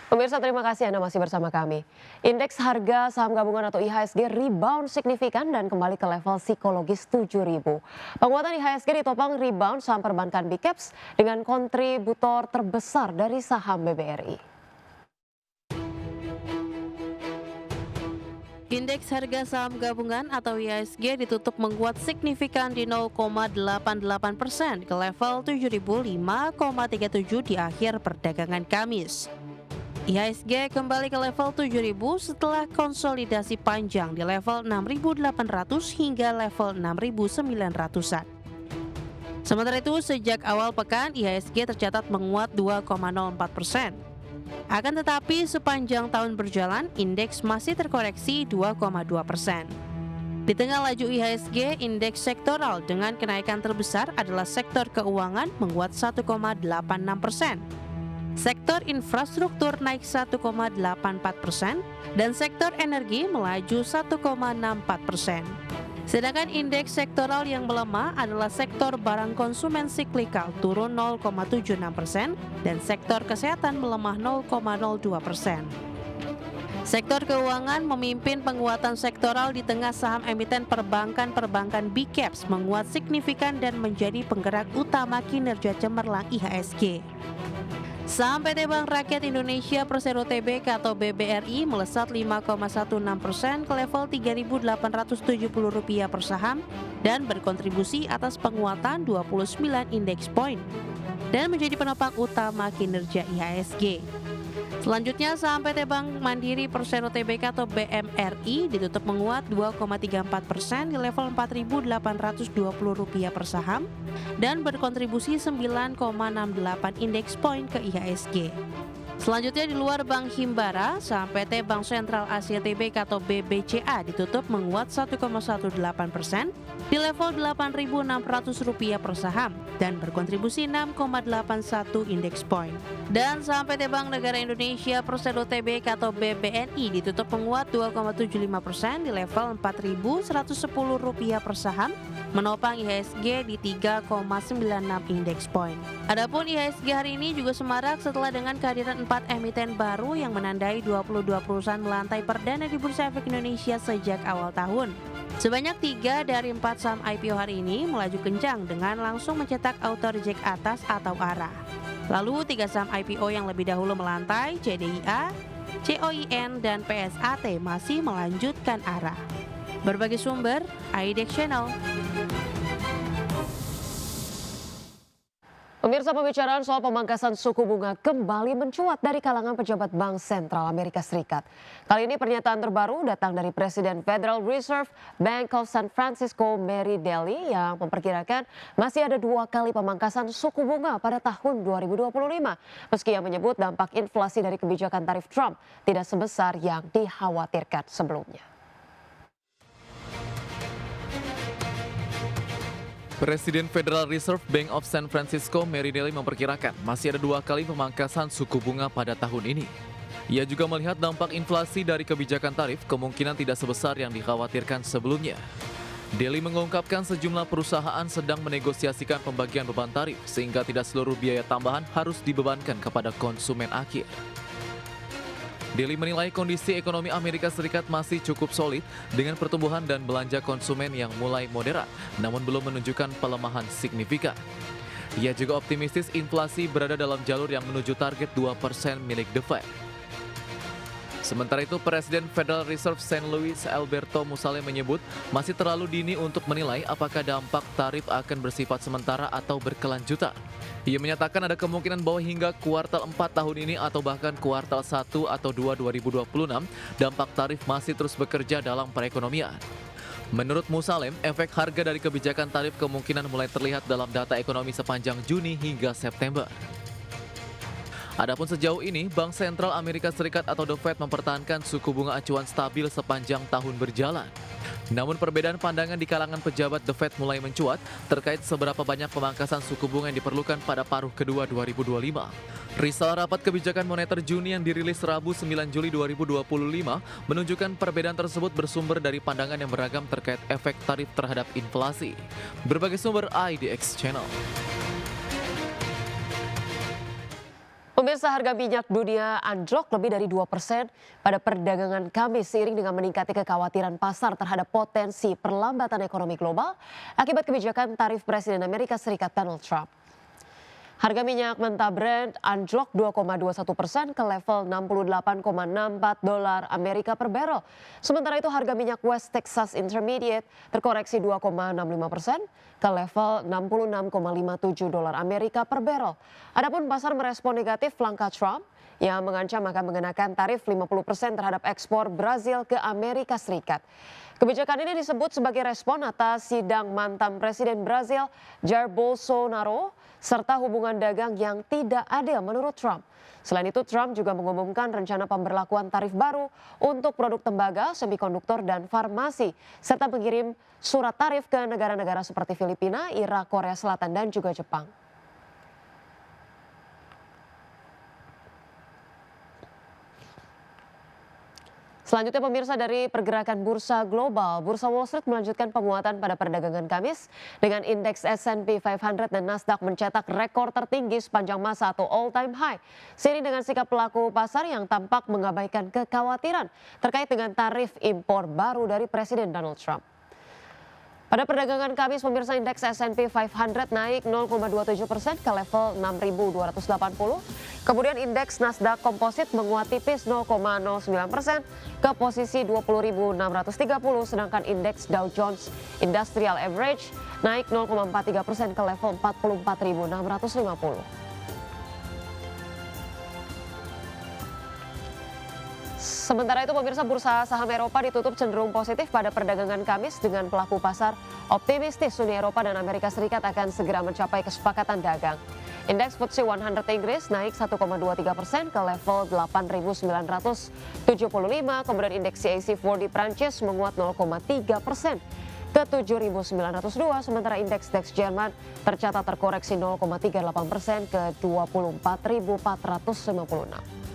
Pemirsa, terima kasih Anda masih bersama kami. Indeks harga saham gabungan atau IHSG rebound signifikan dan kembali ke level psikologis 7.000. Penguatan IHSG ditopang rebound saham perbankan Big Caps dengan kontributor terbesar dari saham BBRI. Indeks harga saham gabungan atau IHSG ditutup menguat signifikan di 0,88% ke level 7.005,37 di akhir perdagangan Kamis. IHSG kembali ke level 7.000 setelah konsolidasi panjang di level 6.800 hingga level 6.900-an. Sementara itu, sejak awal pekan IHSG tercatat menguat 2,04%. Akan tetapi sepanjang tahun berjalan, indeks masih terkoreksi 2,2%. Di tengah laju IHSG, indeks sektoral dengan kenaikan terbesar adalah sektor keuangan menguat 1,86%. Sektor infrastruktur naik 1,84% dan sektor energi melaju 1,64%. Sedangkan indeks sektoral yang melemah adalah sektor barang konsumen siklikal turun 0,76% dan sektor kesehatan melemah 0,02%. Sektor keuangan memimpin penguatan sektoral di tengah saham emiten perbankan Big Caps menguat signifikan dan menjadi penggerak utama kinerja cemerlang IHSG. Saham PT Bank Rakyat Indonesia Persero Tbk atau BBRI melesat 5,16% ke level Rp3.870 per saham dan berkontribusi atas penguatan 29 indeks poin dan menjadi penopang utama kinerja IHSG. Selanjutnya, saham PT Bank Mandiri Persero Tbk atau BMRI ditutup menguat 2,34% di level Rp4.820 per saham dan berkontribusi 9,68 indeks poin ke IHSG. Selanjutnya, di luar Bank Himbara, saham PT Bank Sentral Asia Tbk atau BBCA ditutup menguat 1,18% di level Rp8.600 per saham dan berkontribusi 6,81 indeks poin. Dan saham PT Bank Negara Indonesia Persero Tbk atau BBNI ditutup menguat 2,75% di level Rp4.110 per saham, menopang IHSG di 3,96 indeks poin. Adapun IHSG hari ini juga semarak setelah dengan kehadiran 4 emiten baru yang menandai 22 perusahaan melantai perdana di Bursa Efek Indonesia sejak awal tahun. Sebanyak 3 dari 4 saham IPO hari ini melaju kencang dengan langsung mencetak auto reject atas atau arah. Lalu 3 saham IPO yang lebih dahulu melantai, CDIA, COIN, dan PSAT masih melanjutkan arah. Berbagai sumber, IDX Channel. Pemirsa, pembicaraan soal pemangkasan suku bunga kembali mencuat dari kalangan pejabat Bank Sentral Amerika Serikat. Kali ini pernyataan terbaru datang dari Presiden Federal Reserve Bank of San Francisco, Mary Daly, yang memperkirakan masih ada 2 kali pemangkasan suku bunga pada tahun 2025. Meski ia menyebut dampak inflasi dari kebijakan tarif Trump tidak sebesar yang dikhawatirkan sebelumnya. Presiden Federal Reserve Bank of San Francisco, Mary Daly, memperkirakan masih ada 2 kali pemangkasan suku bunga pada tahun ini. Ia juga melihat dampak inflasi dari kebijakan tarif kemungkinan tidak sebesar yang dikhawatirkan sebelumnya. Daly mengungkapkan sejumlah perusahaan sedang menegosiasikan pembagian beban tarif sehingga tidak seluruh biaya tambahan harus dibebankan kepada konsumen akhir. Daly menilai kondisi ekonomi Amerika Serikat masih cukup solid dengan pertumbuhan dan belanja konsumen yang mulai moderat, namun belum menunjukkan pelemahan signifikan. Ia juga optimistis inflasi berada dalam jalur yang menuju target 2% milik The Fed. Sementara itu, Presiden Federal Reserve St. Louis Alberto Musale menyebut masih terlalu dini untuk menilai apakah dampak tarif akan bersifat sementara atau berkelanjutan. Ia menyatakan ada kemungkinan bahwa hingga kuartal 4 tahun ini atau bahkan kuartal 1 atau 2 2026, dampak tarif masih terus bekerja dalam perekonomian. Menurut Musalem, efek harga dari kebijakan tarif kemungkinan mulai terlihat dalam data ekonomi sepanjang Juni hingga September. Adapun sejauh ini, Bank Sentral Amerika Serikat atau The Fed mempertahankan suku bunga acuan stabil sepanjang tahun berjalan. Namun perbedaan pandangan di kalangan pejabat The Fed mulai mencuat terkait seberapa banyak pemangkasan suku bunga yang diperlukan pada paruh kedua 2025. Risalah rapat kebijakan moneter Juni yang dirilis Rabu 9 Juli 2025 menunjukkan perbedaan tersebut bersumber dari pandangan yang beragam terkait efek tarif terhadap inflasi. Berbagai sumber IDX Channel. Pemirsa, harga minyak dunia anjlok lebih dari 2% pada perdagangan Kamis seiring dengan meningkatnya kekhawatiran pasar terhadap potensi perlambatan ekonomi global akibat kebijakan tarif Presiden Amerika Serikat Donald Trump. Harga minyak mentah Brent anjlok 2,21% ke level 68,64 dolar Amerika per barrel. Sementara itu harga minyak West Texas Intermediate terkoreksi 2,65% ke level 66,57 dolar Amerika per barrel. Adapun pasar merespon negatif langkah Trump yang mengancam akan mengenakan tarif 50% terhadap ekspor Brazil ke Amerika Serikat. Kebijakan ini disebut sebagai respon atas sidang mantan Presiden Brazil Jair Bolsonaro serta hubungan dagang yang tidak adil menurut Trump. Selain itu, Trump juga mengumumkan rencana pemberlakuan tarif baru untuk produk tembaga, semikonduktor, dan farmasi, serta mengirim surat tarif ke negara-negara seperti Filipina, Irak, Korea Selatan, dan juga Jepang. Selanjutnya pemirsa, dari pergerakan bursa global, Bursa Wall Street melanjutkan penguatan pada perdagangan Kamis dengan indeks S&P 500 dan Nasdaq mencetak rekor tertinggi sepanjang masa atau all time high. Seiring dengan sikap pelaku pasar yang tampak mengabaikan kekhawatiran terkait dengan tarif impor baru dari Presiden Donald Trump. Pada perdagangan Kamis, pemirsa, indeks S&P 500 naik 0,27% ke level 6.280. Kemudian indeks Nasdaq Composite menguat tipis 0,09% ke posisi 20.630, sedangkan indeks Dow Jones Industrial Average naik 0,43% ke level 44.650. Sementara itu pemirsa, bursa saham Eropa ditutup cenderung positif pada perdagangan Kamis dengan pelaku pasar optimistis Uni Eropa dan Amerika Serikat akan segera mencapai kesepakatan dagang. Indeks FTSE 100 Inggris naik 1,23% ke level 8.975, kemudian indeks CAC 40 Prancis menguat 0,3% ke 7.902, sementara indeks DAX Jerman tercatat terkoreksi 0,38% ke 24.456.